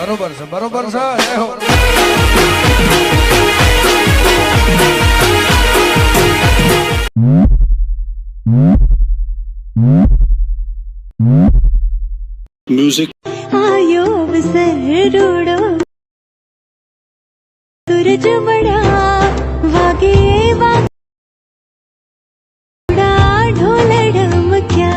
બરોબર છે બરોબર છે જય હો म्यूजिक आयो बसरोड़ो सूरज बड़ा वागे वाड़ा ढोल ढमक्या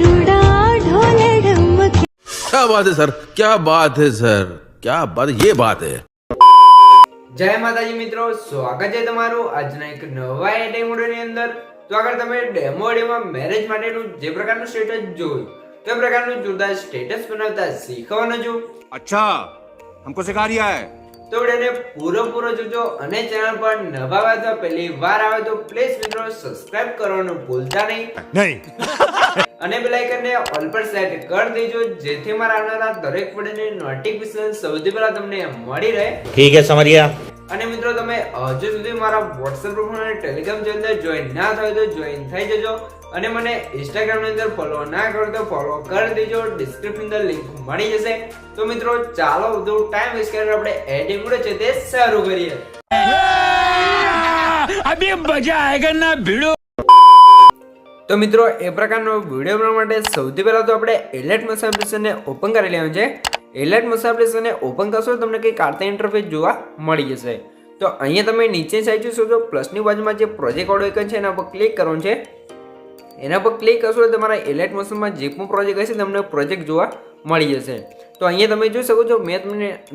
रूड़ा ढोल ढमक्या। क्या बात है सर, क्या बात है सर, क्या बात, ये बात है। જય માતાજી મિત્રો, સ્વાગત છે તમારું આજના એક નવા એડિંગ વિડિયોની અંદર। તો આગળ તમે ડેમો વિડિયોમાં મેરેજ માટેનું જે પ્રકારનું સ્ટેટસ જોયું તે પ્રકારનું જોરદાર સ્ટેટસ બનાવતા શીખવાનું છું। अच्छा हमको सिखा रिया है। તો વિડિયોને પૂરો જોજો અને ચેનલ પર નવા હોય તો પહેલી વાર આવે તો પ્લીઝ મિત્રો સબસ્ક્રાઇબ કરવાનું ભૂલતા નહીં અને બેલ આઇકનને ઓલ પર સેટ કરી દેજો જેથી મારા આવનારા દરેક વિડિયોની નોટિફિકેશન સૌથી પહેલા તમને મળી રહે। ठीक है समझ गया। અને મિત્રો તમે હજુ સુધી મારા WhatsApp ગ્રુપ અને Telegram ચેનલ જોઈન ના થયો તો જોઈન થઈ જજો અને મને Instagram ની અંદર ફોલો ના કરો તો ફોલો કરી દેજો, ડિસ્ક્રિપ્શન અંદર લિંક મળી જશે। તો મિત્રો ચાલો વધુ ટાઈમ વેસ્ટ કરીને આપણે એડિંગ વિડિયો છે તે શરૂ કરીએ। अभी मजा आएगा ना भिड़ो। તો મિત્રો એ પ્રકારનો વિડિયો બનાવવા માટે સૌથી પહેલા તો આપણે એલાઇટ મસા એપ્લિકેશનને ઓપન કરી લેવાનું છે। એલાઇટ મસા એપ્લિકેશનને ઓપન કરશો તમને કંઈક આર્તા ઇન્ટરફેસ જોવા મળી જશે। તો અહીંયા તમે નીચે સાઈડ જોશો તો પ્લસની બાજુમાં જે પ્રોજેક્ટ વાળો આઇકન છે એના પર ક્લિક કરવાનું છે। એના પર ક્લિક કરશો તો તમારા એલાઇટ મસમાં જે પણ પ્રોજેક્ટ હશે તમને પ્રોજેક્ટ જોવા મળી જશે। તો અહીંયા તમે જોઈ શકો છો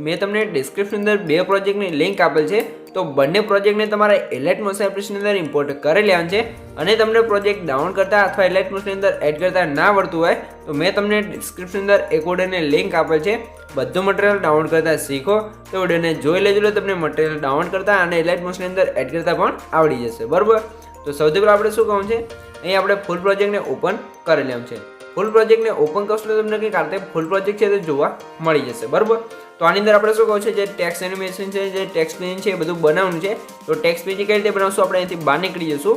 મેં તમને ડિસ્ક્રિપ્શન અંદર બે પ્રોજેક્ટની લિંક આપેલ છે। તો બંને પ્રોજેક્ટને તમારે એલાઇટ મસા એપ્લિકેશન અંદર ઇમ્પોર્ટ કરી લેવાનું છે અને તમને પ્રોજેક્ટ ડાઉનલોડ કરતા અથવા એલાઇટ મસની અંદર એડ કરતા ના આવડતું હોય તો મેં તમને ડિસ્ક્રિપ્શન અંદર એક વિડિયોની લિંક આપેલ છે। બધું મટીરિયલ ડાઉનલોડ કરતા શીખો તો વિડિયોને જોઈ લેજો એટલે તમને મટીરિયલ ડાઉનલોડ કરતા અને એલાઇટ મસની અંદર એડ કરતા પણ આવડી જશે, બરાબર। તો સૌથી પહેલાં આપણે શું કરવાનું છે, અહીં આપણે ફૂલ પ્રોજેક્ટને ઓપન કરી લેવાનું છે। ફૂલ પ્રોજેક્ટને ઓપન કરશો તો તમને કંઈક આર્તે ફૂલ પ્રોજેક્ટ છે તે જોવા મળી જશે, બરાબર। તો આની અંદર આપણે શું કહું છે, જે ટેક્સ્ટ એનિમેશન છે, જે ટેક્સ્ટ પેજ છે એ બધું બનાવવાનું છે। તો ટેક્સ્ટ પેજ કઈ રીતે બનાવશું આપણે અહીંથી બહાર નીકળી જશું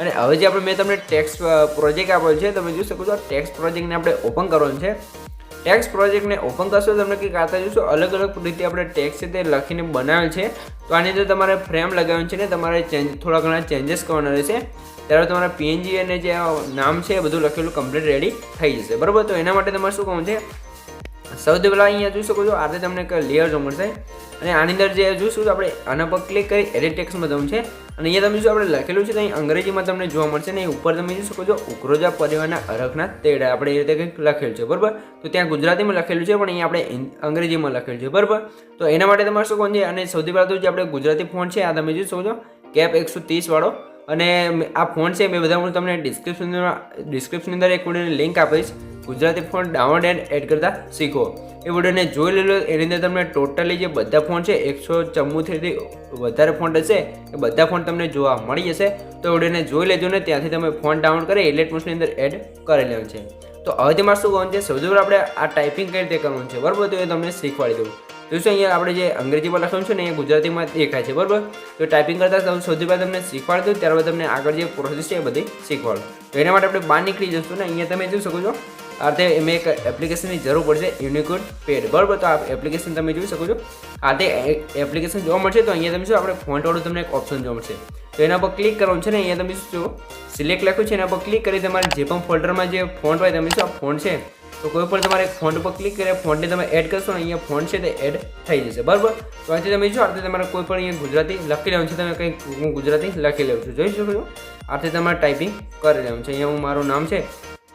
અને હવે જે મેં તમને ટેક્સ્ટ પ્રોજેક્ટ આપેલ છે તમે જોઈ શકો છો ટેક્સ્ટ પ્રોજેક્ટને આપણે ઓપન કરવાનું છે। ટેક્સ્ટ પ્રોજેક્ટને ઓપન કરશો તમને કંઈક આતા જોશો અલગ રીતે આપણે ટેક્સ્ટ છે તે લખીને બનાવેલ છે। તો આની અંદર તમારે ફ્રેમ લગાવવાનું છે ને તમારે થોડા ઘણા ચેન્જીસ કરવાના રહેશે, ત્યારે તમારા PNG અને જે નામ છે એ બધું લખેલું કમ્પ્લીટ રેડી થઈ જશે, બરાબર। તો એના માટે તમારે શું કરવું છે, સૌથી પહેલાં અહીંયા જોઈ શકો છો આ રીતે તમને એક લેયર જોવા મળશે અને આની અંદર જે જોઈશું તો આપણે આના પર ક્લિક કરી એડિટ ટેક્સ્ટમાં જવું છે અને અહીંયા તમે જો આપણે લખેલું છે તો અહીં અંગ્રેજીમાં તમને જોવા મળશે ને ઉપર તમે જોઈ શકો છો ઉકરોજા પરિવારના અરખના તેડા આપણે એ રીતે કંઈક લખેલું છે, બરાબર। તો ત્યાં ગુજરાતીમાં લખેલું છે પણ અહીંયા આપણે અંગ્રેજીમાં લખેલું છે, બરાબર। તો એના માટે તમારે શું કરવું છે અને સૌથી પહેલાં તો જે આપણે ગુજરાતી ફોન્ટ છે આ તમે જોઈ શકો છો કેપ 130 વાળો અને આ ફોન્ટ છે મેં બધા હું તમને ડિસ્ક્રિપ્શન અંદર એક વિડિયોની લિંક આપીશ, ગુજરાતી ફોન્ટ ડાઉનલોડ એડ કરતા શીખો એ વિડિયોને જોઈ લેલો। એની અંદર તમને ટોટલી જે બધા ફોન્ટ છે 174થી વધારે ફોન્ટ હશે એ બધા ફોન્ટ તમને જોવા મળી જશે। તો વિડિયોને જોઈ લેજો ને ત્યાંથી તમે ફોન્ટ ડાઉનલોડ કરી એલાઇટ મસની અંદર એડ કરી લેવાનું છે। તો હવે તમારે શું કરવાનું છે, સૌથી પહેલાં આપણે આ ટાઈપિંગ કઈ રીતે કરવાનું છે, બરાબર। તો એ તમને શીખવાડી દઉં। તો શું અહીંયા આપણે જે અંગ્રેજીમાં લખવાનું છે ને એ ગુજરાતીમાં દેખાય છે, બરાબર। તો ટાઈપિંગ કરતાં સૌથી પહેલાં તમને શીખવાડી દઉં, ત્યારબાદ તમને આગળ જે પ્રોસેસ છે એ બધી શીખવાડું। તો એના માટે આપણે બહાર નીકળી જશું ને અહીંયા તમે જોઈ શકો છો આ રીતે એમાં એક એપ્લિકેશનની જરૂર પડશે યુનિકોડ પેડ, બરાબર। તો આ એપ્લિકેશન તમે જોઈ શકો છો આ તે એપ્લિકેશન જોવા મળશે। તો અહીંયા તમે શું આપણે ફોન્ટવાળું તમને એક ઓપ્શન જોવા મળશે તો એના પર ક્લિક કરવાનું છે ને અહીંયા તમે શું સિલેક્ટ લખ્યું છે એના પર ક્લિક કરી તમારે જે પણ ફોલ્ડરમાં જે ફોન્ટ હોય તમે શું આ ફોન્ટ છે તો કોઈ પણ તમારે ફોન્ટ પર ક્લિક કરી ફોન્ટને તમે એડ કરશો ને અહીંયા ફોન્ટ છે તે એડ થઈ જશે, બરાબર। તો આથી તમે જો આથી તમારે કોઈ પણ અહીંયા ગુજરાતી લખી લેવાનું છે, તમે કંઈક હું ગુજરાતી લખી લઉં છું, જોઈ શકો છો આથી તમારે ટાઈપિંગ કરી લેવાનું છે। અહીંયા હું મારું નામ છે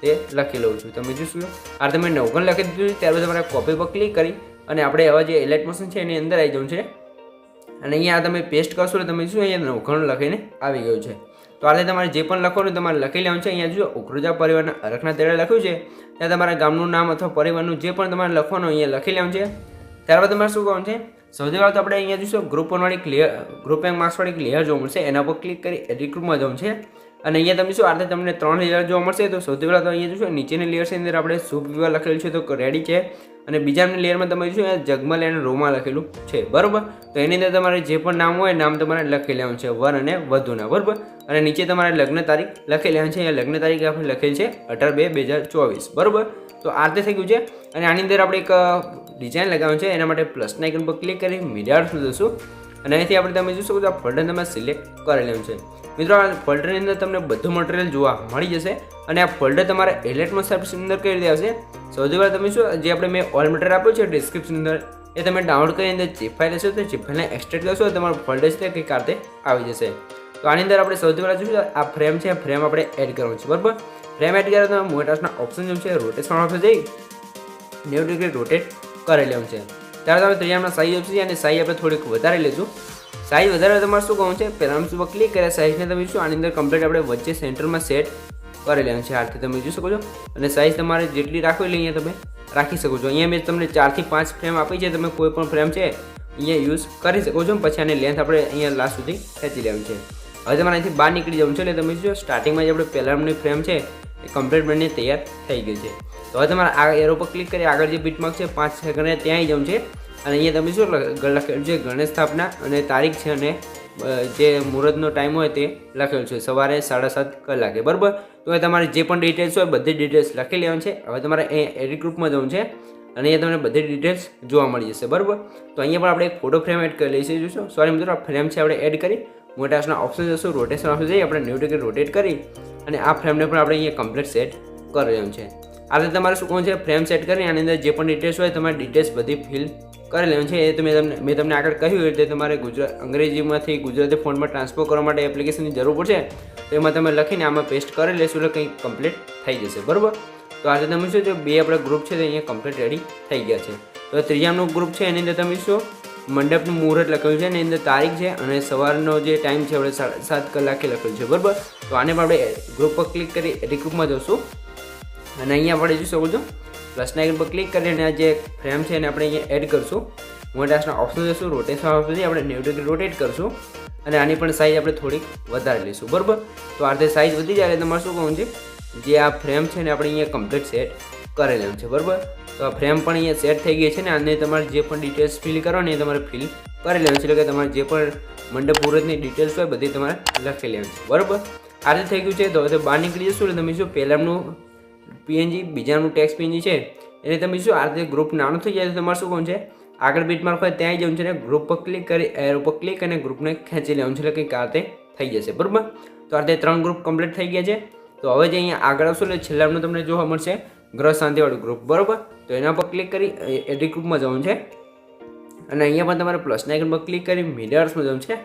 તે લખી લઉં છું, તમે જોઈશું આ તમે 9 લખી દીધું છે, ત્યારબાદ તમારે કોપી પર ક્લિક કરી અને આપણે હવે જે એલાઇટ મસન છે એની અંદર આવી જવું છે અને અહીંયા તમે પેસ્ટ કરશો તો તમે શું અહીંયા 9 લખીને આવી ગયું છે। તો આ તમારે જે પણ લખવાનું તમારે લખી લેવાનું છે। અહીંયા જો ઉકરોજા પરિવારના અરખના તેડા લખ્યું છે ત્યાં તમારા ગામનું નામ અથવા પરિવારનું જે પણ તમારે લખવાનું અહીંયા લખી લેવાનું છે। ત્યારબાદ તમારે શું કરવાનું છે, સૌથી પહેલાં તો આપણે અહીંયા જોઈશું ગ્રુપ 1 વાળી ગ્રુપ 1 માર્ક્સ વાળી લેયર જોવા મળશે, એના પર ક્લિક કરી એડિટ ગ્રુપમાં જવું છે અને અહીંયા તમે શું આ તમને 3 લેયર જોવા મળશે. તો સૌથી પહેલાં તો અહીંયા જોશો નીચેની લેયરની અંદર આપણે શુભ વિવાહ લખેલું છે તો રેડી છે. અને બીજા લેયરમાં તમે જોશો જગમલ અને રોમાં લખેલું છે, બરાબર. તો એની અંદર તમારે જે પણ નામ હોય નામ તમારે લખી લેવાનું છે, વર અને વધુના, બરાબર. અને નીચે તમારે લગ્ન તારીખ લખી લેવાની છે. અહીંયા લગ્ન તારીખ આપણે લખેલી છે 18/2/2024, બરાબર. તો આ રીતે થઈ ગયું છે. અને આની અંદર આપણે એક ડિઝાઇન લગાવવાનું છે. એના માટે પ્લસના આઇકન પર ક્લિક કરી મીડિયામાં જશું અને અહીંથી આપણે તમે જોઈ શકો છો આ ફોલ્ડર તમે સિલેક્ટ કરી લેવાનું છે. મિત્રો આ ફોલ્ડરની અંદર તમને બધું મટીરિયલ જોવા મળી જશે. અને આ ફોલ્ડર તમારે એલેટમાં સર્વિસની અંદર કઈ રીતે આવશે? સૌથી પહેલાં તમે શું જે આપણે મેં ઓલ મટીરિયલ આપ્યું છે ડિસ્ક્રિપ્શન અંદર એ તમે ડાઉનલોડ કરી અંદર ચીપ ફાઇલ હશે તો ચીપ ફાઇલને એક્સટ્રેક્ટ કરશો તો તમારું ફોલ્ડર છે કંઈક આ રીતે આવી જશે. તો આની અંદર આપણે સૌથી પહેલાં જોઈશું આ ફ્રેમ છે, ફ્રેમ આપણે એડ કરવાનું છે, બરાબર. ફ્રેમ એડ કર્યા તો મોટાસના ઓપ્શન જેમ છે રોટેશન ઓપ્શન જઈ 90 ડિગ્રી રોટેટ કરી લેવાનું છે. ત્યારે તમે ત્રીજામાં સાઈઝ ઓપ્શન છે અને સાઈઝ આપણે થોડીક વધારે લઈશું. સાઈઝ વધારે તમારે શું કહું છે પહેલાં ઉપર ક્લિક કર્યા સાઈઝને તમે શું આની અંદર કમ્પ્લીટ આપણે વચ્ચે સેન્ટરમાં સેટ કરી લેવાનું છે. આથી તમે જોઈ શકો છો. અને સાઈઝ તમારે જેટલી રાખવી એટલે અહીંયા તમે રાખી શકો છો. અહીંયા મેં તમને 4 થી 5 ફ્રેમ આપી છે. તમે કોઈ પણ ફ્રેમ છે અહીંયા યુઝ કરી શકો છો. પછી આની લેન્થ આપણે અહીંયા લાસ્ટ સુધી ખેંચી લેવાની છે. હવે તમારે અહીંથી બહાર નીકળી જવું છે. એટલે તમે જો સ્ટાર્ટિંગમાં જે આપણે પહેલાંની ફ્રેમ છે એ કમ્પ્લીટ બનીને તૈયાર થઈ ગઈ છે. તો હવે તમારે આ એરો પર ક્લિક કરી આગળ જે બીટમાર્ક છે 5 સેકન્ડે ત્યાં આવી જવું છે. અને અહીંયા તમે શું લખેલું છે ગણેશ સ્થાપના અને તારીખ છે અને જે મુહૂર્તનો ટાઈમ હોય તે લખેલું છે સવારે 7:30 કલાકે, બરાબર. તો એ તમારી જે પણ ડિટેલ્સ હોય બધી ડિટેલ્સ લખી લેવાની છે. હવે તમારે અહીંયા એડિટ ગ્રુપમાં જવું છે અને અહીંયા તમને બધી ડિટેલ્સ જોવા મળી જશે, બરાબર. તો અહીંયા પણ આપણે એક ફોટો ફ્રેમ એડ કરી લઈશું. જોશો સોરી મિત્રો આ ફ્રેમ છે આપણે એડ કરી મોટાસના ઓપ્શન જશું રોટેશન ઓપ્શન જઈ આપણે 90 ડિગ્રી રોટેટ કરી અને આ ફ્રેમને પણ આપણે અહીંયા કમ્પ્લીટ સેટ કરી લેવાનું છે. આ રીતે તમારે શું કહું છે ફ્રેમ સેટ કરી આની અંદર જે પણ ડિટેલ્સ હોય તમારે ડિટેલ્સ બધી ફિલ કરી લેવાનું છે. એ મેં તમને આગળ કહ્યું એ રીતે તમારે અંગ્રેજીમાંથી ગુજરાતી ફોન્ટમાં ટ્રાન્સફર કરવા માટે એપ્લિકેશનની જરૂર પડશે. તો એમાં તમે લખીને આમાં પેસ્ટ કરી લેશો એટલે કંઈક કમ્પ્લીટ થઈ જશે, બરાબર. તો આજે તમે શું છે બે આપણા ગ્રુપ છે તે અહીંયા કમ્પ્લીટ રેડી થઈ ગયા છે. તો ત્રીજાનું ગ્રુપ છે એની અંદર તમે શું મંડપનું મુહૂર્ત લખેલું છે એની અંદર તારીખ છે અને સવારનો જે ટાઈમ છે આપણે 7 કલાકે લખેલું છે, બરાબર. તો આને પણ આપણે ગ્રુપ પર ક્લિક કરી એડિટ ગ્રુપમાં જશું અને અહીંયા આપણે જોઈ શકો છો પ્લસના આઇકન પર ક્લિક કરીને આ જે ફ્રેમ છે એને આપણે અહીંયા એડ કરશું. મોટાસના ઓપ્શન જશું રોટેશન ઓપ્શનથી આપણે 90 ડિગ્રી રોટેટ કરશું અને આની પણ સાઈઝ આપણે થોડીક વધારે લઈશું, બરાબર. તો આ રીતે સાઈઝ વધી જાય એટલે તમારે શું કહું છે જે આ ફ્રેમ છે ને આપણે અહીંયા કમ્પ્લીટ સેટ કરી લેવાનું છે, બરાબર. તો આ ફ્રેમ પણ અહીંયા સેટ થઈ ગઈ છે ને આને તમારે જે પણ ડિટેલ્સ ફિલ કરવાની એ તમારે ફિલ કરી લેવાનું છે. એટલે કે તમારે જે પણ મંડપ મુહૂર્તની ડિટેલ્સ હોય બધી તમારે લખી લેવાની છે, બરાબર. આ રીતે થઈ ગયું છે. તો હવે બહાર નીકળી જશું એટલે તમે શું પહેલાંનું પીએનજી બીજાનું ટેક્સ પીએનજી છે એટલે તમે શું આ રીતે ગ્રુપ નાનું થઈ જાય તો તમારે શું કહું છે આગળ બીટમાર્ક હોય ત્યાં જવું છે ને ગ્રુપ પર ક્લિક કરી એરો પર ક્લિક અને ગ્રુપને ખેંચી લેવાનું છે એટલે કંઈક આ રીતે થઈ જશે, બરાબર. તો આ રીતે 3 ગ્રુપ કમ્પ્લીટ થઈ ગયા છે. તો હવે જે અહીંયા આગળ આવશો એટલે છેલ્લાનું તમને જોવા મળશે ગ્રહ શાંતિવાળું ગ્રુપ, બરાબર. તો એના પર ક્લિક કરી એડિટ ગ્રુપમાં જવાનું છે અને અહીંયા પણ તમારે પ્લસના આઇકન પર ક્લિક કરી મીડિયાર્સમાં જવાનું છે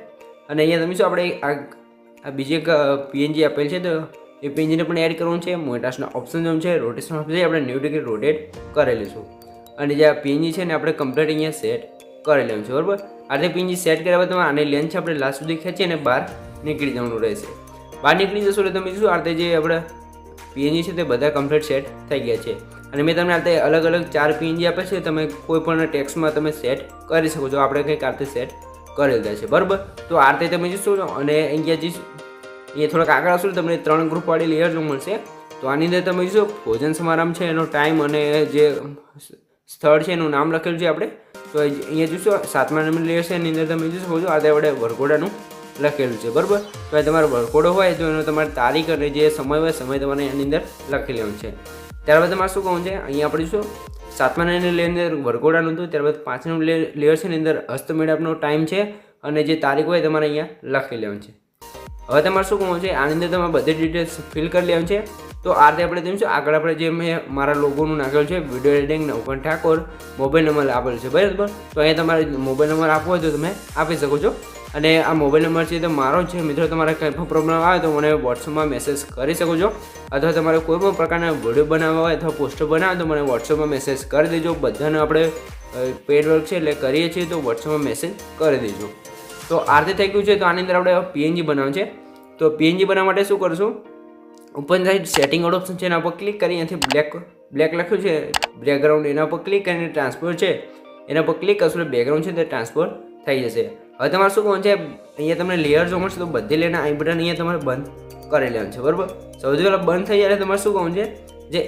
અને અહીંયા તમે શું આપણે આ બીજી એક પીએનજી આપેલ છે તો એ પીએનજીને પણ એડ કરવાનું છે. મોટાસના ઓપ્શન જવાનું છે રોટેશન ઓપ્શન છે આપણે 90 ડિગ્રી રોટેટ કરી લઈશું અને જે આ પીએનજી છે ને આપણે કમ્પ્લીટ અહીંયા સેટ કરી લેવાનું છે, બરાબર. આ રીતે પીએનજી સેટ કર્યા બાદ તમારે આની લેન્થ છે આપણે લાસ્ટ સુધી ખેંચી અને બહાર નીકળી જવાનું રહેશે. બહાર નીકળી જશો એટલે તમે શું આ રીતે જે આપણે પીએનજી છે તે બધા કમ્પ્લીટ સેટ થઈ ગયા છે અને મેં તમને આ રીતે અલગ અલગ 4 પીએનજી આપે છે. તમે કોઈ પણ ટેક્સમાં તમે સેટ કરી શકો છો. આપણે કંઈક આ રીતે સેટ કરેલા છે, બરાબર. તો આ રીતે તમે જોશો અને અહીંયા જે એ થોડાક આગળ આવશો તમને 3 ગ્રુપવાળી લેયર જોવા મળશે. તો આની અંદર તમે જોશો ભોજન સમારંભ છે એનો ટાઈમ અને જે સ્થળ છે એનું નામ લખેલું છે આપણે. તો અહીંયા જોશો 7મા નંબર લેયર છે એની અંદર તમે જોઈ શકો છો આ આપણે વરઘોડાનું લખેલું છે, બરાબર. તો એ તમારો વરઘોડો હોય તો એનો તમારે તારીખ અને જે સમય હોય સમય તમારે એની અંદર લખી લેવાનું છે. ત્યારબાદ તમારે શું કહું છે અહીંયા આપણે શું 7મા નંબરની લેયર અંદર વરઘોડાનું હતું. ત્યારબાદ 5મા નંબર લેયર છે એની અંદર હસ્તમેળાપનો ટાઈમ છે અને જે તારીખ હોય તમારે અહીંયા લખી લેવાનું છે. હવે તમારે શું કહું છે આની અંદર તમારે બધી ડિટેલ્સ ફિલ કરી લેવાનું છે. તો આ રીતે આપણે જોઈશું આગળ આપણે જે મેં મારા લોગોનું નાખેલું છે video editing Navkan Thakor mobile number આપેલો છે, બરાબર. તો અહીંયા તમારે મોબાઈલ નંબર આપવો હોય તો તમે આપી શકો છો અને આ મોબાઈલ નંબર છે તો મારો છે. મિત્રો તમારે કંઈ પણ પ્રોબ્લેમ આવે તો મને વોટ્સઅપમાં મેસેજ કરી શકો છો અથવા તમારે કોઈ પણ પ્રકારના વિડીયો બનાવવા હોય અથવા પોસ્ટર બનાવે તો મને વોટ્સઅપમાં મેસેજ કરી દેજો. બધાને આપણે પેડ વર્ક છે એટલે કરીએ છીએ તો વોટ્સઅપમાં મેસેજ કરી દેજો. તો આ રીતે થઈ ગયું છે. તો આની અંદર આપણે પીએનજી બનાવવાનું છે. તો પીએનજી બનાવવા માટે શું કરશું ઉપર સાઈડ સેટિંગ આઉટ ઓપ્શન છે એના પર ક્લિક કરી અહીંયાથી બ્લેક લખ્યું છે બેકગ્રાઉન્ડ એના પર ક્લિક કરીને ટ્રાન્સફર છે એના પર ક્લિક કરશો એટલે બેકગ્રાઉન્ડ છે તે ટ્રાન્સફર થઈ જશે. હવે તમારે શું કહું છે અહીંયા તમને લેયર જોવા મળશે તો બધી લેયરના આઈ બટન અહીંયા તમારે બંધ કરી લેવાનું છે. બરાબર, સૌથી પહેલાં બંધ થઈ જાય તમારે શું કરવાનું છે, જે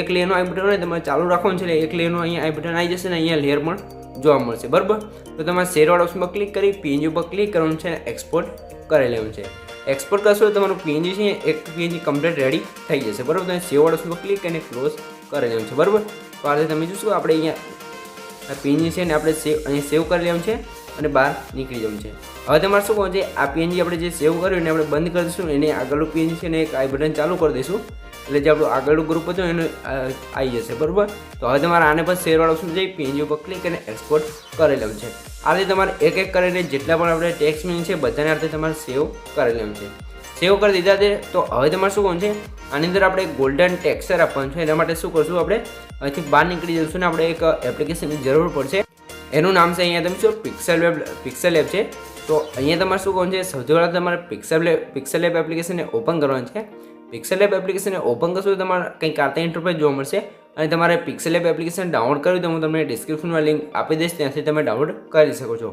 એક લેયરનો આઈ બટન હોય તમારે ચાલુ રાખવાનું છે, એટલે એક લેયરનો અહીંયા આઈ બટન આવી જશે ને અહીંયા લેયર પણ જોવા મળશે. બરાબર, તો તમારે શેરવાળા ઓપ્શન પર ક્લિક કરી પીએનજી ઉપર ક્લિક કરવાનું છે અને એક્સપોર્ટ કરી લેવાનું છે. એક્સપોર્ટ કરશો તો તમારું પીએનજી છે એક પીએનજી કમ્પ્લીટ રેડી થઈ જશે. બરાબર, તમે સેવવાળા ઓપ્શન પર ક્લિક કરીને ક્લોઝ કરી લેવાનું છે. બરાબર, તો આ રીતે તમે જોશો આપણે અહીંયા પીએનજી છે ને આપણે અહીંયા સેવ કરી લેવાનું છે અને બહાર નીકળી જવાનું છે. હવે તમારે શું કહું છે, આ પીએનજી આપણે જે સેવ કર્યું એને આપણે બંધ કરી દઈશું, એને આગળનું પીએનજી છે ને એક આઈ બટન ચાલુ કરી દઈશું, એટલે જે આપણું આગળનું ગ્રુપ હતું એને આવી જશે. બરાબર, તો હવે તમારે આને પર શેરવાળા ઓપ્શન જઈ પીએનજી ઉપર ક્લિક કરીને એક્સપોર્ટ કરી લેવાનું છે. આ રીતે તમારે એક કરીને જેટલા પણ આપણે ટેક્સ્ટ મીન છે બધાને આ રીતે તમારે સેવ કરી લેવાનું છે. સેવ કરી દીધા છે તો હવે તમારે શું કરવાનું છે, આની અંદર આપણે ગોલ્ડન ટેક્સચર આપવાનું છે. એના માટે શું કરશું, આપણે અહીંથી બહાર નીકળી જઈશું ને આપણે એક એપ્લિકેશનની જરૂર પડશે. એનું નામ છે અહીંયા તમે શું પિક્સેલ એપ છે. તો અહીંયા તમારે શું કરવાનું છે, સૌથી પહેલાં તમારે પિક્સેલ એપ એપ્લિકેશનને ઓપન કરવાનું છે. પિક્સેલ એપ એપ્લિકેશનને ઓપન કરશો તો તમારે કંઈક આર્તા ઇન્ટરફેસ જોવા મળશે અને તમારે પિક્સેલ એપ એપ્લિકેશન ડાઉનલોડ કરવી તો હું તમને ડિસ્ક્રિપ્શનમાં લિંક આપી દઈશ, ત્યાંથી તમે ડાઉનલોડ કરી શકો છો.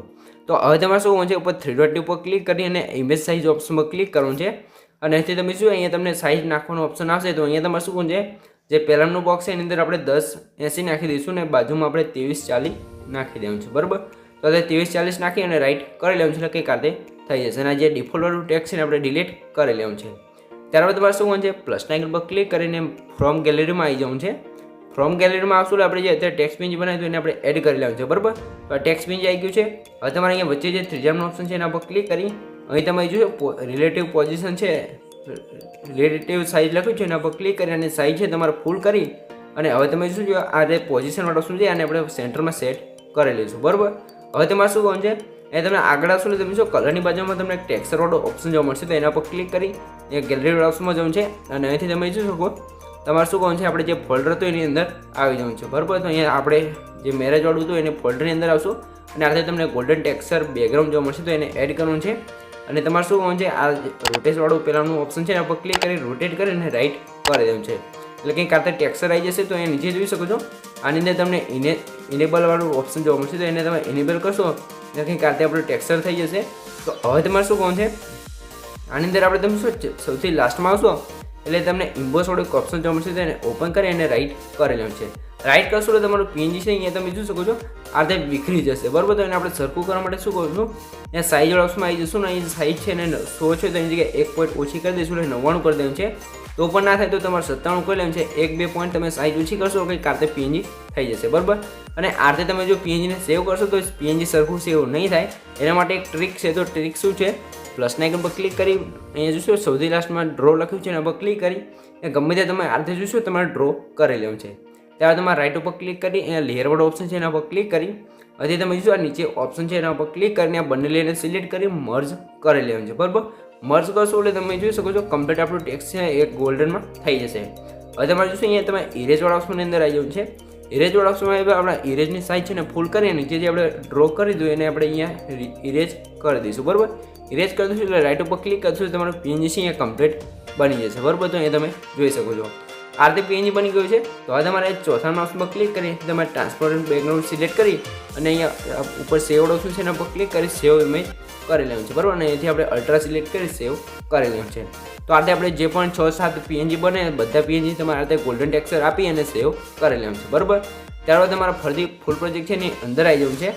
તો હવે તમારે શું કરવાનું છે, ઉપર 3 ડોટ ઉપર ક્લિક કરી અને ઇમેજ સાઇઝ ઓપ્શન પર ક્લિક કરવાનું છે અને અહીંથી તમે શું અહીંયા તમને સાઇઝ નાખવાનો ઓપ્શન આવશે. તો અહીંયા તમારે શું કરવાનું છે, જે પહેલાંનું બોક્સ છે એની અંદર આપણે 1080 નાખી દઈશું ને બાજુમાં આપણે 2340 નાખી દેવાનું છે. બરાબર, તો હવે 2340 નાખી અને રાઈટ કરી લેવાનું છે એટલે કંઈક આતે થઈ જશે અને જે ડિફોલ્ટ ટેક્સ્ટ છે ને આપણે ડિલીટ કરી લેવાનું છે. ત્યારબાદ તમારે શું કરવાનું છે, પ્લસના આઇકન પર ક્લિક કરીને ફ્રોમ ગેલેરીમાં આવી જવાનું છે. ફ્રોમ ગેલેરીમાં આવશું આપણે જે અત્યારે ટેક્સ્ટ પેજ બનાવ્યું એને આપણે એડ કરી લેવાનું છે. બરાબર, તો ટેક્સ્ટ પેજ આવી ગયું છે. હવે તમારે અહીંયા વચ્ચે જે ત્રીજાનો ઓપ્શન છે એના પર ક્લિક કરી અહીં તમે જોશો રિલેટિવ પોઝિશન છે, રિલેટિવ સાઇઝ લખ્યું છે એના પર ક્લિક કરી અને સાઇઝ છે તમારે ફૂલ કરી અને હવે તમે શું જો આ જે પોઝિશનવાળો ઓપ્શન છે અને આપણે સેન્ટરમાં સેટ કરી લઈશું. બરાબર, હવે તમારે શું કરવાનું છે, એ તમને આગળ આવશો એટલે તમે શું કલરની બાજુમાં તમને એક ટેક્સચરવાળો ઓપ્શન જોવા મળશે, તો એના પર ક્લિક કરી એ ગેલેરી ઓપ્શનમાં જવું છે અને અહીંથી તમે જોઈ શકો તમારે શું કરવાનું છે, આપણે જે ફોલ્ડર હતું એની અંદર આવી જવું છે. બરાબર, તો અહીંયા આપણે જે મેરેજવાળું હતું એને ફોલ્ડરની અંદર આવશું અને આથી તમને ગોલ્ડન ટેક્સચર બેકગ્રાઉન્ડ જોવા મળશે, તો એને એડ કરવાનું છે અને તમારે શું કરવાનું છે, આ રોટેશવાળું પહેલાંનું ઓપ્શન છે એના પર ક્લિક કરી રોટેટ કરીને રાઈટ કરી દેવું છે એટલે કંઈક આતે ટેક્સચર આવી જશે. તો એ નીચે જોઈ શકો છો આની અંદર તમને ઇનેબલવાળું ઓપ્શન જોવા મળશે, તો એને તમે ઇનેબલ કરશો એટલે કંઈક આતે આપણું ટેક્સચર થઈ જશે. તો હવે તમારે શું કરવાનું છે, આની અંદર આપણે તમે શું સૌથી લાસ્ટમાં આવશો એટલે તમને ઇમ્બોસવાળું એક ઓપ્શન જોવા મળશે, તો એને ઓપન કરી અને રાઈટ કરી લેવાનું છે. રાઈટ કરશો તો તમારું પીએનજી છે અહીંયા તમે જોઈ શકો છો આ રીતે વિખરી જશે. બરાબર, તો એને આપણે સરખું કરવા માટે શું કરું છું, અહીંયા સાઇઝવાળા ઓપ્શનમાં આવી જશું ને અહીં સાઇઝ છે ને 100 છે તો એની જગ્યાએ 1 પોઈન્ટ ઓછી કરી દઈશું એટલે 99 કરી દેવું છે. તો પણ ના થાય તો તમારે 97 કરી લેવાનું છે. 1-2 પોઈન્ટ તમે સાઇઝ ઓછી કરશો કંઈક આતે પીએનજી થઈ જશે. બરાબર, અને આ રીતે તમે જો પીએનજીને સેવ કરશો તો પીએનજી સરખું સેવ નહીં થાય. એના માટે એક ટ્રીક છે, તો ટ્રીક શું છે, પ્લસના આઇકન પર ક્લિક કરી અહીંયા જોશો સૌથી લાસ્ટમાં ડ્રો લખ્યું છે એના પર ક્લિક કરી એ ગમે તે તમે આ રીતે જોશો તમારે ડ્રો કરી લેવું છે. ત્યારબાદ તમારે રાઈટ ઉપર ક્લિક કરી અહીંયા લેયરવાળો ઓપ્શન છે એના પર ક્લિક કરી હજી તમે જોશો આ નીચે ઓપ્શન છે એના પર ક્લિક કરીને આ બંને લેયરને સિલેક્ટ કરી મર્જ કરી લેવાનું છે. બરાબર, મર્જ કરશો એટલે તમે જોઈ શકો છો કમ્પ્લીટ આપણું ટેક્સ્ટ છે એક ગોલ્ડનમાં થઈ જશે. હવે તમારે જોશો અહીંયા તમે ઇરેજવાળા ઓપ્શનની અંદર આવી જવું છે. ઇરેજવાળા ઓપ્શનમાં આપણા ઇરેજની સાઇઝ છે ને ફૂલ કરી નીચે જે આપણે ડ્રો કરી દઉં એને આપણે અહીંયા ઇરેજ કરી દઈશું. બરાબર, ઇરેજ કરી દઈશું એટલે રાઈટ ઉપર ક્લિક કરશું તમારું પીએનજી છે અહીંયા કમ્પ્લીટ બની જશે. બરાબર, તો અહીંયા તમે જોઈ શકો છો આ રીતે પીએનજી બની ગયું છે. તો હવે તમારે ચોથા ઓપ્શન પર ક્લિક કરી તમારે ટ્રાન્સપરન્ટ બેકગ્રાઉન્ડ સિલેક્ટ કરી અને અહીંયા ઉપર સેવ ઓપ્શન છે એના પર ક્લિક કરી સેવ ઇમેજ કરી લેવાનું છે. બરાબર, અને અહીંથી આપણે અલ્ટ્રા સિલેક્ટ કરી સેવ કરી લેવાનું છે. તો આ રીતે આપણે જે પણ 6-7 પીએનજી બને બધા પીએનજી તમારે આ રીતે ગોલ્ડન ટેક્સચર આપી અને સેવ કરી લેવાનું છે. બરાબર, ત્યારબાદ તમારે ફરીથી ફૂલ પ્રોજેક્ટ છે એની અંદર આવી જવું છે.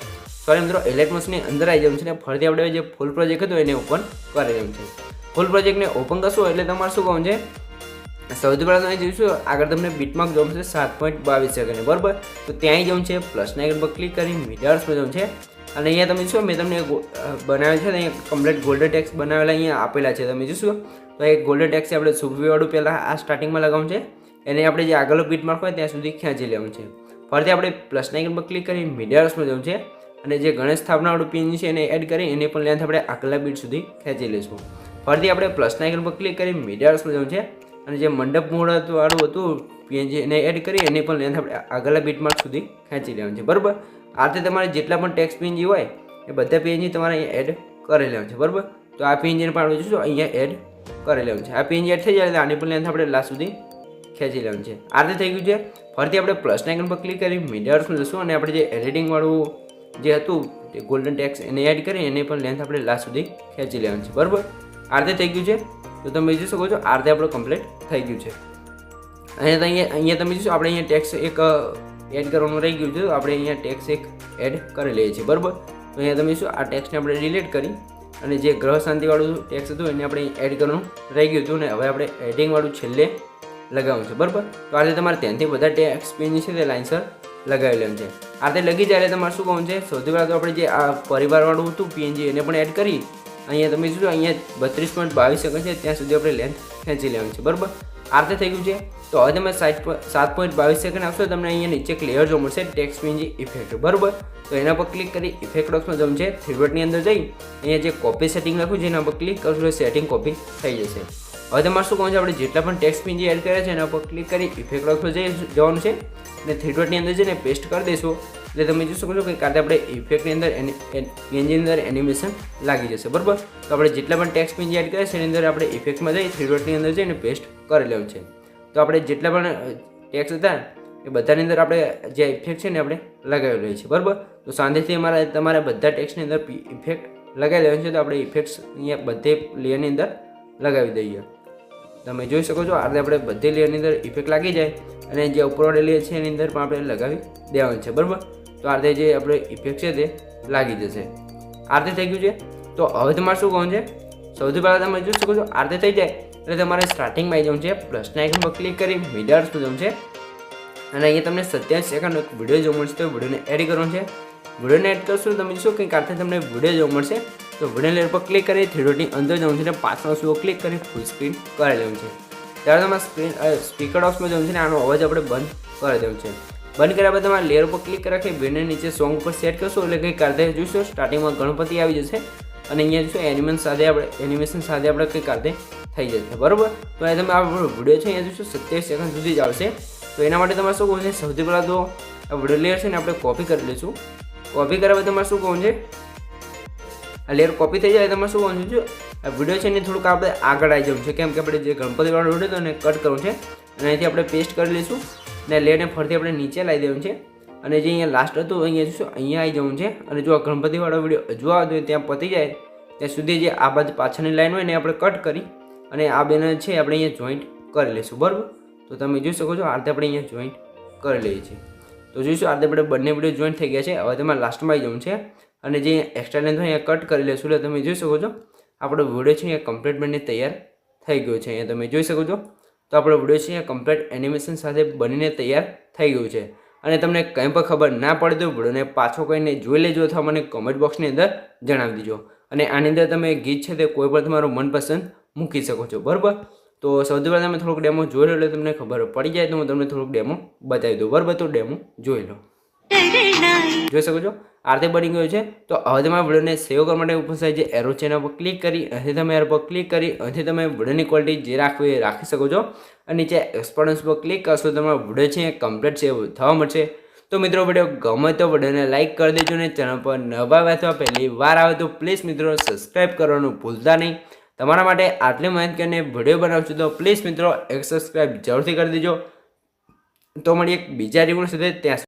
સોરી મિત્રો, એલેટમોસની અંદર આવી જવું છે ને ફરીથી આપણે જે ફૂલ પ્રોજેક્ટ હતો એને ઓપન કરી લેવું છે. ફૂલ પ્રોજેક્ટને ઓપન કરશો એટલે તમારે શું કરવાનું છે, સૌથી પહેલાં તમે જોઈશું આગળ તમને બીટમાર્ક જોવા મળશે 7.22 સેકન્ડ. બરાબર, તો ત્યાં જવું છે પ્લસના આઇકન પર ક્લિક કરી મીડિયાર્સમાં જવું છે અને અહીંયા તમે જોશો મેં તમને બનાવેલ છે અહીંયા કમ્પ્લીટ ગોલ્ડન ટેક્સ બનાવેલા અહીંયા આપેલા છે. તમે જોશો તો એક ગોલ્ડન ટેક્સ આપણે સુપીવાળું પહેલાં આ સ્ટાર્ટિંગમાં લગાવવાનું છે એને આપણે જે આગળનો બીટમાર્ક હોય ત્યાં સુધી ખેંચી લેવાનું છે. ફરીથી આપણે પ્લસના આઇકન પર ક્લિક કરી મીડિયાર્સમાં જવું છે અને જે ગણેશ સ્થાપનાવાળું પીએનજી છે એને એડ કરી એને પણ લેન્થ આપણે આગલા બીટ સુધી ખેંચી લઈશું. ફરીથી આપણે પ્લસના આઇકન પર ક્લિક કરી મીડિયાર્સમાં જવું છે અને જે મંડપ મૂળવાળું હતું પીએનજી એને એડ કરી એને પણ લેન્થ આપણે આગલા બીટમાર્ક સુધી ખેંચી લેવાનું છે. બરાબર, આ રીતે તમારે જેટલા પણ ટેક્સ્ટ પીએનજી હોય એ બધા પીએનજી તમારે અહીંયા એડ કરી લેવાનું છે. બરાબર, તો આ પીએનજીને પણ આપણે જોઈશું અહીંયા એડ કરી લેવાનું છે. આ પીએનજી એડ થઈ જાય એટલે આની પણ લેન્થ આપણે લાસ્ટ સુધી ખેંચી લેવાનું છે. આ રીતે થઈ ગયું છે. ફરીથી આપણે પ્લસના આઇકન પર ક્લિક કરી મીડિયાર્સમાં જશું અને આપણે જે એડિટિંગવાળું જે હતું ગોલ્ડન ટેક્સ એને એડ કરી એને પણ લેન્થ આપણે લાસ્ટ સુધી ખેંચી લેવાનું છે. બરાબર, આ રીતે થઈ ગયું છે. તો તમે જોઈ શકો છો આ રીતે આપણું કમ્પ્લીટ થઈ ગયું છે. અહીંયા તમે જોશો આપણે અહીંયા ટેક્સ એક એડ કરવાનું રહી ગયું છે, તો આપણે અહીંયા ટેક્સ એક એડ કરી લઈએ છીએ. બરાબર, તો અહીંયા તમે શું આ ટેક્સને આપણે ડિલીટ કરી અને જે ગ્રહ શાંતિવાળું ટેક્સ હતું એને આપણે એડ કરવાનું રહી ગયું હતું, ને હવે આપણે એડિંગવાળું છેલ્લે લગાવવાનું છે. બરાબર, તો આ રીતે તમારે ત્યાંથી બધા ટેક્સ પેજ છે તે લાઇનસર લગાવી લેવાનું છે. આ રીતે લગી જાય એટલે તમારે શું કહું છે, સૌથી પહેલાં તો આપણે જે આ પરિવારવાળું હતું પીએનજી એને પણ એડ કરી અહીંયા તમે જોશો અહીંયા 32.22 સેકન્ડ છે ત્યાં સુધી આપણે લેન્થ ખેંચી લેવાની છે. બરાબર, આ રીતે થઈ ગયું છે. તો હવે તમે 7.22 સેકન્ડ આવશો તમને અહીંયા નીચે એક લેયર જોવા મળશે ટેક્સ પીએનજી ઇફેક્ટ. બરાબર, તો એના પર ક્લિક કરી ઇફેક્ટ બોક્સમાં જવું છે. 3 અંદર જઈ અહીંયા જે કોપી સેટિંગ લખ્યું છે એના પર ક્લિક કરશો એટલે સેટિંગ કોપી થઈ જશે. હવે તમારે શું કહું છે, આપણે જેટલા પણ ટેક્સ પીએનજી એડ કર્યા છે એના પર ક્લિક કરી ઇફેક્ટ બોક્સમાં જવાનું છે અને 3 અંદર જઈને પેસ્ટ કરી દઈશું એટલે તમે જોઈ શકો છો કે કાતે આપણે ઇફેક્ટની અંદર પીએનજી અંદર એનિમેશન લાગી જશે. બરાબર, તો આપણે જેટલા પણ ટેક્સ પીએનજી એડ કર્યા છે એની અંદર આપણે ઇફેક્ટમાં જઈ 3 અંદર જઈને પેસ્ટ કરી લેવું છે. તો આપણે જેટલા પણ ટેક્સ હતા એ બધાની અંદર આપણે જે ઇફેક્ટ છે ને આપણે લગાવી લઈએ છીએ. બરાબર, તો શાંતિથી તમારે બધા ટેક્સની અંદર ઇફેક્ટ લગાવી લેવાનું છે. તો આપણે ઇફેક્ટ્સ અહીંયા બધે લેયરની અંદર લગાવી દઈએ. તમે જોઈ શકો છો આ રીતે આપણે બધી લેયરની અંદર ઇફેક્ટ લાગી જાય અને જે ઉપરવાળી લેયર છે એની અંદર પણ આપણે લગાવી દેવાનું છે. બરાબર, તો આ રીતે જે આપણે ઇફેક્ટ છે તે લાગી જશે. આ રીતે થઈ ગયું છે. તો હવે તમારે શું કહું છે, સૌથી પહેલાં તમે જોઈ શકો છો આ રીતે થઈ જાય એટલે તમારે સ્ટાર્ટિંગમાં આવી જવું છે. પ્લસના આઇકન પર ક્લિક કરી મીડિયાર્સમાં જવું છે અને અહીંયા તમને 27 સેકન્ડ એક વિડીયો જોવા મળશે. તો વિડીયોને એડ કરવાનો છે. વિડીયોને એડ કરશો તમે જોશો કંઈક આ રીતે તમને વિડીયો જોવા મળશે. તો વિડીયો લેયર પર ક્લિક કરી 3 અંદર જવું છે અને પાછળ શું ક્લિક કરી ફૂલ સ્ક્રીન કરી લેવું છે. ત્યારે તમારે સ્પીકર બોક્સમાં જવું છે ને આનો અવાજ આપણે બંધ કરી દેવું છે. બંધ કર્યા બાદ તમારે લેયર પર ક્લિક રાખી બેને નીચે સોંગ ઉપર સેટ કરશો એટલે કંઈક આ રીતે જોઈશો સ્ટાર્ટિંગમાં ગણપતિ આવી જશે અને અહીંયા જોઈશું એનિમેશન સાથે આપણે કંઈક આ રીતે થઈ જશે. બરાબર, તો અહીંયા તમે આ વિડીયો છે અહીંયા જોઈશું 27 સેકન્ડ સુધી ચાલશે. તો એના માટે તમારે શું કહું છે, સૌથી પહેલાં તો આ વિડીયો લેયર છે ને આપણે કોપી કરી લઈશું. કોપી કર્યા બાદ તમારે શું કહું છે, આ લેયર કોપી થઈ જાય તમારે શું કહું છે, આ વિડીયો છે ને થોડુંક આપણે આગળ આવી જવું છે કેમ કે આપણે જે ગણપતિવાળો વિડીયો હતો એને કટ કરવું છે અને અહીંથી આપણે પેસ્ટ કરી લઈશું અને લેયરને ફરીથી આપણે નીચે લાવી દેવું છે અને જે અહીંયા લાસ્ટ હતું અહીંયા જોઈશું અહીંયા આવી જવું છે અને જો આ ગણપતિવાળો વિડીયો હજુ આવતો હોય ત્યાં પતી જાય ત્યાં સુધી જે આ બાજુ પાછળની લાઈન હોય ને આપણે કટ કરી અને આ બેને છે આપણે અહીંયા જોઈન્ટ કરી લઈશું. બરાબર, તો તમે જોઈ શકો છો આ રીતે આપણે અહીંયા જોઈન્ટ કરી લઈએ છીએ. તો જોઈશું આ રીતે આપણે બંને વિડીયો જોઈન્ટ થઈ ગયા છે. હવે તમારે લાસ્ટમાં આવી જવું છે અને જે એક્સ્ટ્રા લેન્થ હોય અહીંયા કટ કરી લઈશું એટલે તમે જોઈ શકો છો આપણો વિડીયો છે અહીંયા કમ્પ્લીટ બનીને તૈયાર થઈ ગયો છે. અહીંયા તમે જોઈ શકો છો તો આપણો વિડીયો છે અહીંયા કમ્પ્લીટ એનિમેશન સાથે બનીને તૈયાર થઈ ગયું છે. અને તમને કંઈ પણ ખબર ના પડે તો વિડીયોને પાછો કોઈને જોઈ લેજો અથવા મને કમેન્ટ બોક્સની અંદર જણાવી દેજો. અને આની અંદર તમે ગીત છે તે કોઈ પણ તમારું મનપસંદ મૂકી શકો છો. બરાબર, તો સૌથી પહેલાં તમે થોડુંક ડેમો જોઈ લો એટલે તમને ખબર પડી જાય તો હું તમને થોડુંક ડેમો બતાવી દઉં. બરાબર, તો ડેમો જોઈ લો. જોઈ શકો છો આ રીતે બની ગયું છે. તો હવે તમારા વિડીયોને સેવ કરવા માટે ઉપર સાઈડ જે એરો છે એના પર ક્લિક કરી અહીંથી તમે એરો પર ક્લિક કરી અહીંથી તમે વિડીયોની ક્વોલિટી જે રાખવી એ રાખી શકો છો અને નીચે એક્સપોર્ટન્સ પર ક્લિક કરશો તમારો વિડીયો છે એ કમ્પ્લીટ સેવ થવા મળશે. તો મિત્રો વિડીયો ગમે તો વિડીયોને લાઇક કરી દેજો ને ચેનલ પર નવા આવ્યા અથવા પહેલી વાર આવે તો પ્લીઝ મિત્રો સબસ્ક્રાઈબ કરવાનું ભૂલતા નહીં. તમારા માટે આટલી મહેનત કરીને વિડીયો બનાવશું તો પ્લીઝ મિત્રો એક સબસ્ક્રાઈબ જરૂરથી કરી દેજો. તો મળી એક બીજા રિવ્યુ સાથે ત્યાં